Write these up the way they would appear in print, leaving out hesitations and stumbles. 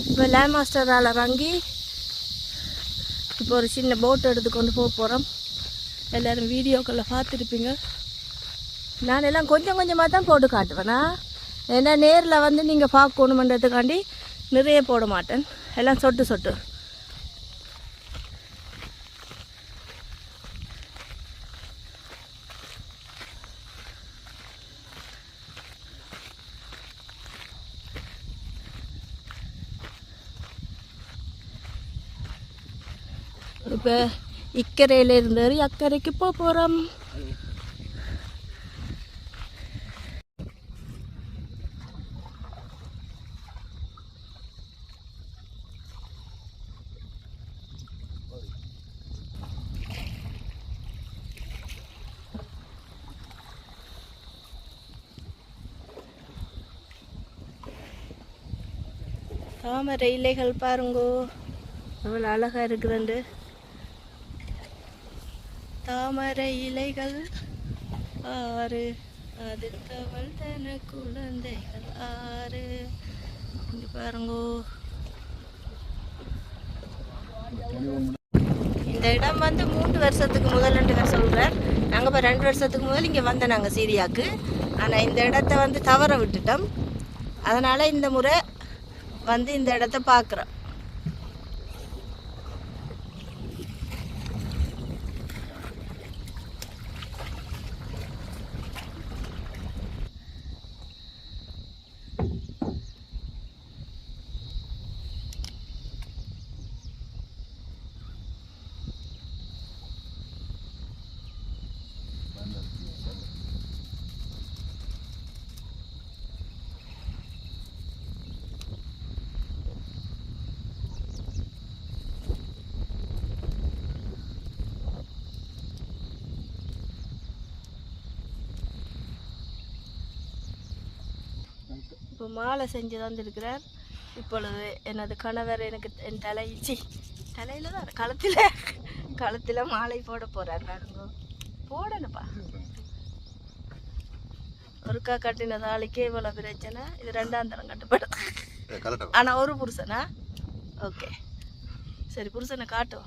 இப்போ லே மாஸ்டரால் இறங்கி இப்போ ஒரு சின்ன போட் எடுத்து கொண்டு போக போகிறோம். எல்லோரும் வீடியோக்களில் பார்த்துருப்பீங்க. நான் எல்லாம் கொஞ்சம் கொஞ்சமாக தான் போட்டு காட்டுவேண்ணா. ஏன்னா நேரில் வந்து நீங்கள் பார்க்கணுமன்றதுக்காண்டி நிறைய போட மாட்டேன். எல்லாம் சொட்டு சொட்டு. இப்போ இக்கரையில் இருந்தார், அக்கறைக்கு போக போகிறோம். தாமரை இலைகள் பாருங்கோ, அவ்வளோ அழகாக இருக்குதுண்டு. தாமரை இலைகள் ஆறு, அது தவள் தன குழந்தைகள் ஆறு. இங்கே பாருங்கோ. இந்த இடம் வந்து 3 வருஷத்துக்கு முதல் 2 வருஷம் சொல்கிறார். நாங்கள் இப்போ 2 வருஷத்துக்கு முதல் இங்கே வந்தோம் நாங்கள் சீரியாவுக்கு. ஆனால் இந்த இடத்த வந்து தவற விட்டுட்டோம். அதனால் இந்த முறை வந்து இந்த இடத்த பார்க்குறோம். இப்போ மாலை செஞ்சு தந்துருக்கிறார். இப்பொழுது எனது கணவர் எனக்கு என் தலையில் தான் கழுத்தில் மாலை போட போகிறார். பாருங்க, போடணுப்பா. ஒருக்கா கட்டின தாலிக்கே இவ்வளோ பிரச்சனை. இது 2ஆம் தரம் கட்டுப்படும். ஆனால் ஒரு புருஷனா? ஓகே சரி, புருஷனை காட்டும்.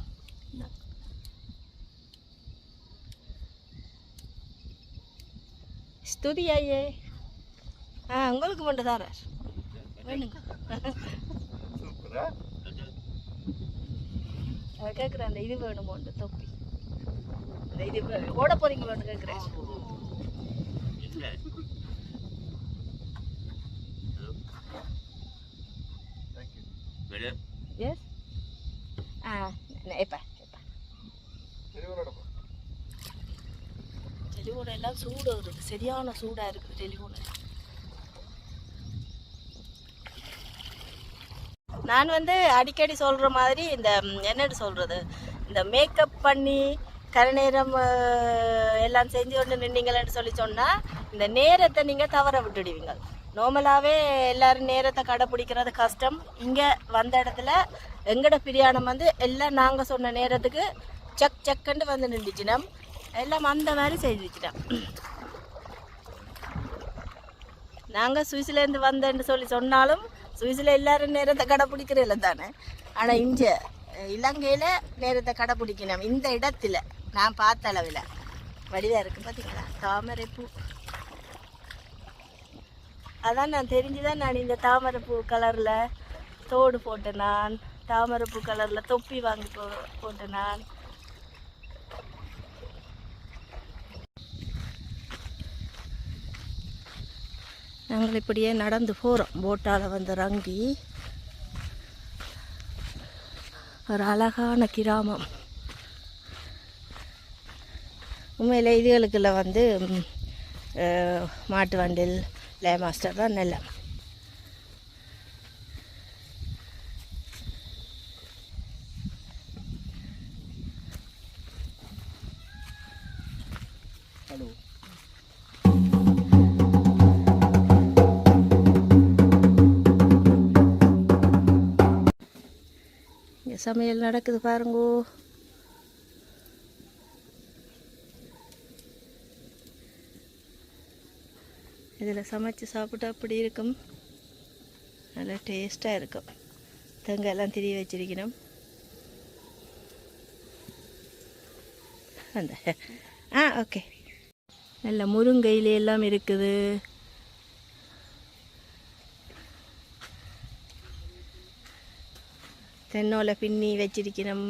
ஸ்துதி ஐயே. உங்களுக்கு மட்டும் தாரார் வேணுங்க. கேட்குறேன், அந்த இது வேணுமோண்டு தொப்பி, அந்த இது ஓட போறீங்களோன்னு கேட்குறேன். எஸ் எப்பா டெலிஃபோன் எல்லாம் சூடு வருது, சரியான சூடாக இருக்குது டெலிஃபோன். நான் வந்து அடிக்கடி சொல்கிற மாதிரி இந்த என்னென்னு சொல்கிறது, இந்த மேக்கப் பண்ணி கரை நேரம் எல்லாம் செஞ்சு கொண்டு நின்னீங்களேன்னு சொல்லி சொன்னால் இந்த நேரத்தை நீங்கள் தவற விட்டுடுவீங்க. நார்மலாகவே எல்லோரும் நேரத்தை கடைப்பிடிக்கிறது கஷ்டம். இங்கே வந்த இடத்துல எங்கட பிரியாணம் வந்து எல்லாம் நாங்கள் சொன்ன நேரத்துக்கு சக்குன்னு வந்து நின்றுச்சுனா எல்லாம் அந்த மாதிரி செஞ்சுச்சிட்டோம். நாங்கள் சுவிஸ்லேருந்து வந்தேன்னு சொல்லி சொன்னாலும் சுவிஸில் எல்லோரும் நேரத்தை கடைப்பிடிக்கிறதில்ல தானே. ஆனால் இங்கே இலங்கையில் நேரத்தை கடைப்பிடிக்கணும். இந்த இடத்துல நான் பார்த்த அளவில் வடிவாக இருக்குது பார்த்தீங்களா, தாமரைப்பூ. அதான் நான் தெரிஞ்சுதான் நான் இந்த தாமரைப்பூ கலரில் தோடு போட்டேன். நான் தாமரைப்பூ கலரில் தொப்பி வாங்கி போட்டேன். நான் நாங்கள் இப்படியே நடந்து போகிறோம். போட்டால் வந்து இறங்கி ஒரு அழகான கிராமம். உண்மையிலே இதுகளுக்குள்ள வந்து மாட்டு வண்டில் லே மாஸ்டர் தான் நல்ல. சமையல் நடக்குது பாருங்கோ. இதில் சமைச்சு சாப்பிட்டா அப்படி இருக்கும், நல்லா டேஸ்ட்டாக இருக்கும். தேங்காய் எல்லாம் திரி வச்சிருக்கணும். அந்த ஓகே. நல்ல முருங்கையில எல்லாம் இருக்குது. தென்னோலை பின்னி வச்சிருக்கணும்.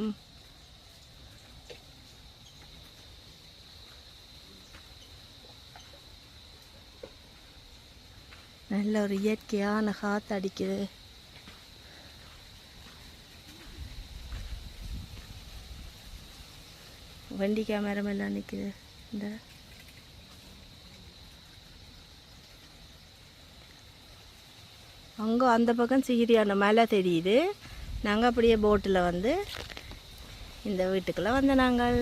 நல்ல ஒரு இயற்கையான காற்று அடிக்குது. வெண்டிக்காய் மரம் எல்லாம் நிற்குது. இந்த அங்கே அந்த பக்கம் சீரியான மலை தெரியுது. நாங்கள் அப்படியே போட்டில் வந்து இந்த வீட்டுக்குள்ளே வந்த நாங்கள்.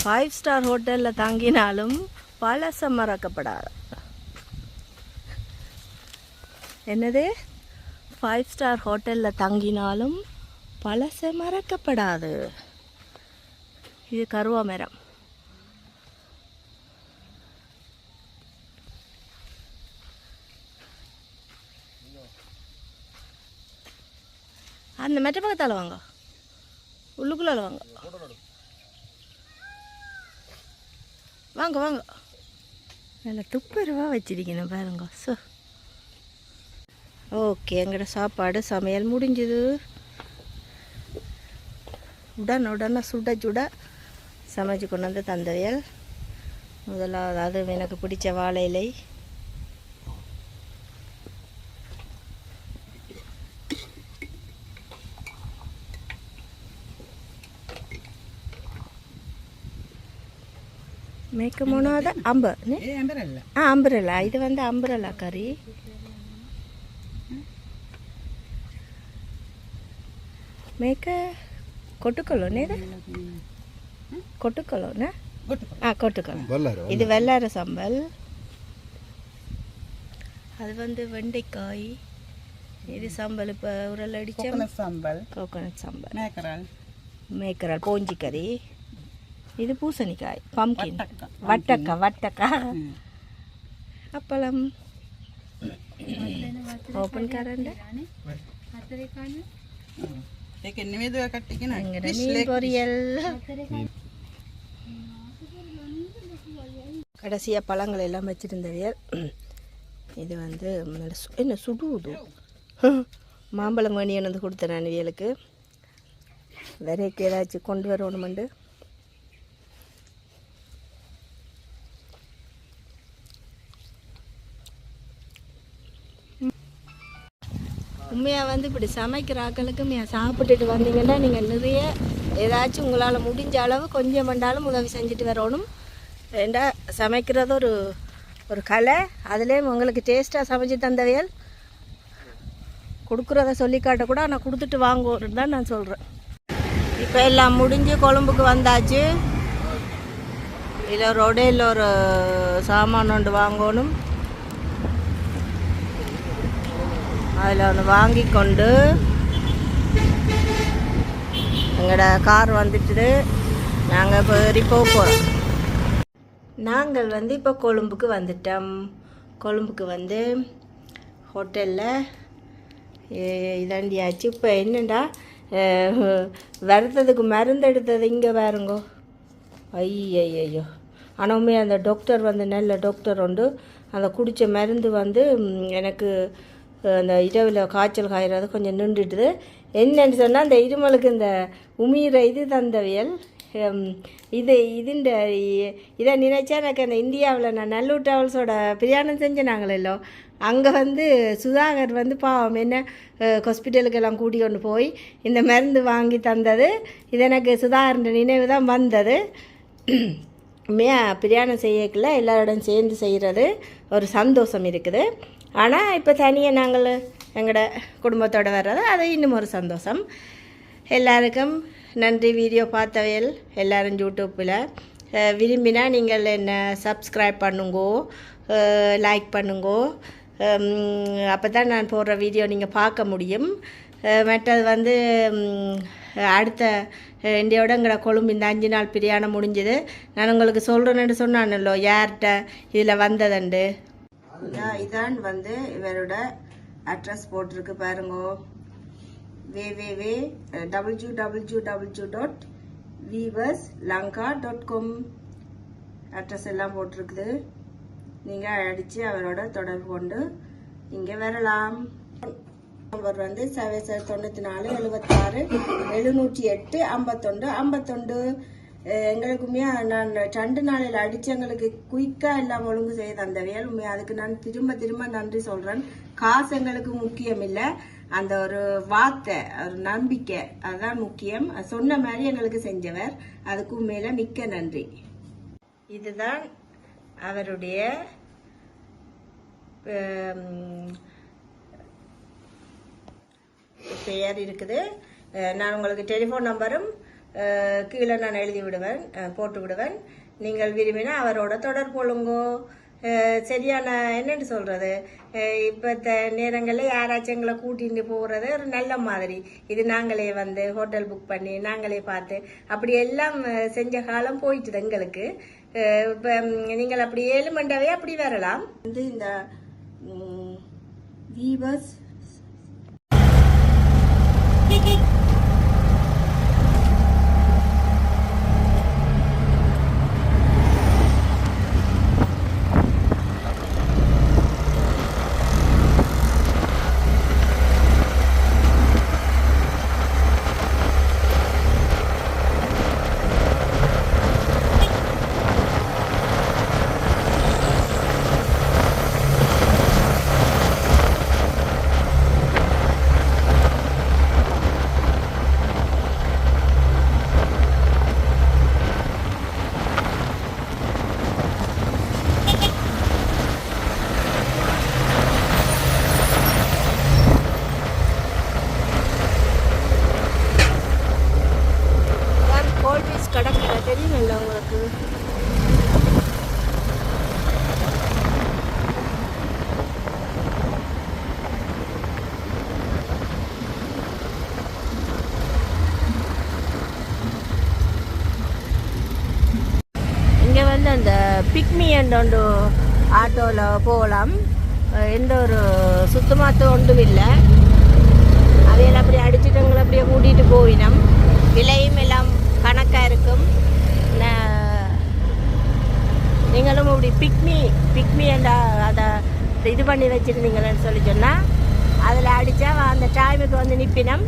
ஃபைவ் ஸ்டார் ஹோட்டலில் தங்கினாலும் பழச மறக்கப்படாது. என்னது? 5 ஸ்டார் ஹோட்டலில் தங்கினாலும் பழச மறக்கப்படாது. இது கருவா மரம். அந்த மெட்ட பக்கத்தால் வாங்க, உள்ளுக்குள்ளால வாங்க வாங்க வாங்க. நல்ல துப்புரவாக வச்சிருக்கணும் பாருங்க. ஸோ ஓகே, எங்களோட சாப்பாடு சமையல் முடிஞ்சுது. உடனே சுட சுட சமைச்சு கொண்டு வந்து தந்தவியல். முதலாவது அது எனக்கு பிடிச்ச வாழை இலை. மேக்க மூணாவது அம்பரல்லா. இது வந்து அம்பரல்லா கறி. ಮೇಕ ಕೊಟ್ಟುಕೊಳ್ಳೋಣ ಕೊಟ್ಟುಕೊಳ್ಳೋಣ ಕೊಟ್ಟುಕೊಳ್ಳೋಣ. இது வெள்ளார சம்பல். அது வந்து வெண்டைக்காய். இது சம்பல் இப்போ உரல் அடித்த சம்பல், கோகோனட் சம்பல். மேக்கரால் போஞ்சி கறி. இது பூசணிக்காய், பம்கின், வட்டக்கா. அப்பளம், ஓப்பன் கரண்ட், கடைசியாக பழங்கள் எல்லாம் வச்சுருந்தவியல். இது வந்து என்ன சுடுவது மாம்பழம் வேணியன் வந்து கொடுத்தேன் நான் வியலுக்கு. விரைக்கு ஏதாச்சும் கொண்டு வரணுமெண்டு. உண்மையாக வந்து இப்படி சமைக்கிற ஆக்களுக்கு சாப்பிட்டுட்டு வந்தீங்கன்னா நீங்கள் நிறைய ஏதாச்சும் உங்களால் முடிஞ்ச அளவு கொஞ்சம் பண்ணாலும் உதவி செஞ்சுட்டு வரணும். ஏண்டா சமைக்கிறது ஒரு கலை. அதுலேயும் உங்களுக்கு டேஸ்ட்டாக சமைச்சு தந்தவியல் கொடுக்குறத சொல்லி காட்டக்கூட நான் கொடுத்துட்டு வாங்குவோன்னு தான் நான் சொல்கிறேன். இப்போ எல்லாம் முடிஞ்சு கொழும்புக்கு வந்தாச்சு. இதில் ரொடையில் ஒரு சாமான் ஒன்று வாங்கணும். அதில் ஒன்று வாங்கி கொண்டு எங்களோட கார் வந்துட்டு நாங்கள் இப்போ ஏறி போகிறோம். நாங்கள் வந்து இப்போ கொழும்புக்கு வந்துட்டோம். கொழும்புக்கு வந்து ஹோட்டலில் இதாண்டியாச்சு. இப்போ என்னண்டா வருத்ததுக்கு மருந்து எடுத்தது இங்கே பாருங்கோ. ஐயோ ஆனால் உண்மையாக அந்த டாக்டர் வந்து நல்ல டாக்டர் உண்டு. அந்த குடித்த மருந்து வந்து எனக்கு அந்த இரவில் காய்ச்சல் காய்கிறது கொஞ்சம் நின்றுட்டுது. என்னன்னு சொன்னால் அந்த இருமலுக்கு இந்த உமிர இது தந்தவியல். இதை நினைச்சா எனக்கு அந்த இந்தியாவில் நான் நல்லூர் டிராவல்ஸோட பிரயாணம் செஞ்சேனாங்களோ அங்கே வந்து சுதாகர் வந்து பாவம் என்ன ஹாஸ்பிட்டலுக்கெல்லாம் கூட்டி கொண்டு போய் இந்த மருந்து வாங்கி தந்தது. இது எனக்கு சுதாகர் நினைவு தான் வந்தது. உண்மையாக பிரயாணம் செய்யக்குள்ள எல்லாரோடும் சேர்ந்து செய்கிறது ஒரு சந்தோஷம் இருக்குது. ஆனால் இப்போ தனியாக நாங்கள் எங்களோட குடும்பத்தோடு வர்றது அது இன்னும் ஒரு சந்தோஷம். எல்லாருக்கும் நன்றி. வீடியோ பார்த்தவையல் எல்லோரும் யூடியூப்பில் விரும்பினா நீங்கள் என்ன சப்ஸ்கிரைப் பண்ணுங்கோ, லைக் பண்ணுங்கோ. அப்போ தான் நான் போடுற வீடியோ நீங்கள் பார்க்க முடியும். மற்றது வந்து அடுத்த இந்தியோட எங்களோட கொழும்பு இந்த 5 நாள் பிரயாணம் முடிஞ்சது. நான் உங்களுக்கு சொல்கிறேன்னு சொன்னானല്ലോ யார்கிட்ட இதில் வந்ததுண்டு. இதான் வந்து இவரோட அட்ரஸ் போட்டிருக்கு பாருங்க. www.weaverslanka.com அட்ரஸ் எல்லாம் போட்டிருக்குது. நீங்கள் அடித்து அவரோட தொடர்பு கொண்டு இங்கே வரலாம். நம்பர் வந்து 94 76 708 51 51. எங்களுக்குமே நான் 2 நாளையில் அடித்து எங்களுக்கு குயிக்காக எல்லாம் ஒழுங்கு செய்ய தந்தவையால் உண்மையாக அதுக்கு நான் திரும்ப நன்றி சொல்கிறேன். காசு எங்களுக்கு முக்கியம் இல்லை, அந்த ஒரு வார்த்தை, ஒரு நம்பிக்கை, அதுதான் முக்கியம். சொன்ன மாதிரி எங்களுக்கு செஞ்சவர், அதுக்கும் மேலே மிக்க நன்றி. இதுதான் அவருடைய பெயர் இருக்குது. நான் உங்களுக்கு டெலிஃபோன் நம்பரும் கீழே நான் எழுதி விடுவேன், போட்டு விடுவேன். நீங்கள் விரும்பினா அவரோட தொடர்பு கொள்ளுங்கோ. சரியான என்னென்னு சொல்கிறது, இப்போ நேரங்களில் யாராச்சும் எங்களை கூட்டிகிட்டு போகிறது ஒரு நல்ல மாதிரி. இது நாங்களே வந்து ஹோட்டல் புக் பண்ணி நாங்களே பார்த்து அப்படி எல்லாம் செஞ்ச காலம் போயிட்டுது எங்களுக்கு. இப்போ நீங்கள் அப்படி 7 மண்டவே அப்படி வரலாம். வந்து இந்த வீவர்ஸ் கடற்கரை தெரியுமில்ல உங்களுக்கு. இங்கே வந்து அந்த பிக்மி என்ற ஆட்டோவில் போகலாம். எந்த ஒரு சுத்தமாத்த ஒன்றும் இல்லை. அதையெல்லாம் அப்படியே அடிச்சுட்டவங்களை அப்படியே கூட்டிகிட்டு போயினோம். விலையும் எல்லாம் கணக்காக இருக்கும். நீங்களும் இப்படி பிக்மி என்ற அதை இது பண்ணி வச்சுருந்தீங்களேன்னு சொல்லி சொன்னால் அதில் அடித்தா அந்த டைமுக்கு வந்து நிற்பினம்.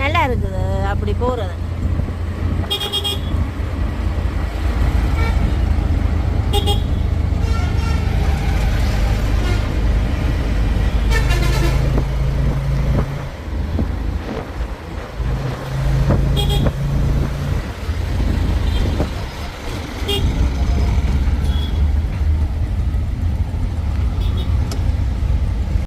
நல்லா இருக்குது அப்படி போகிறது.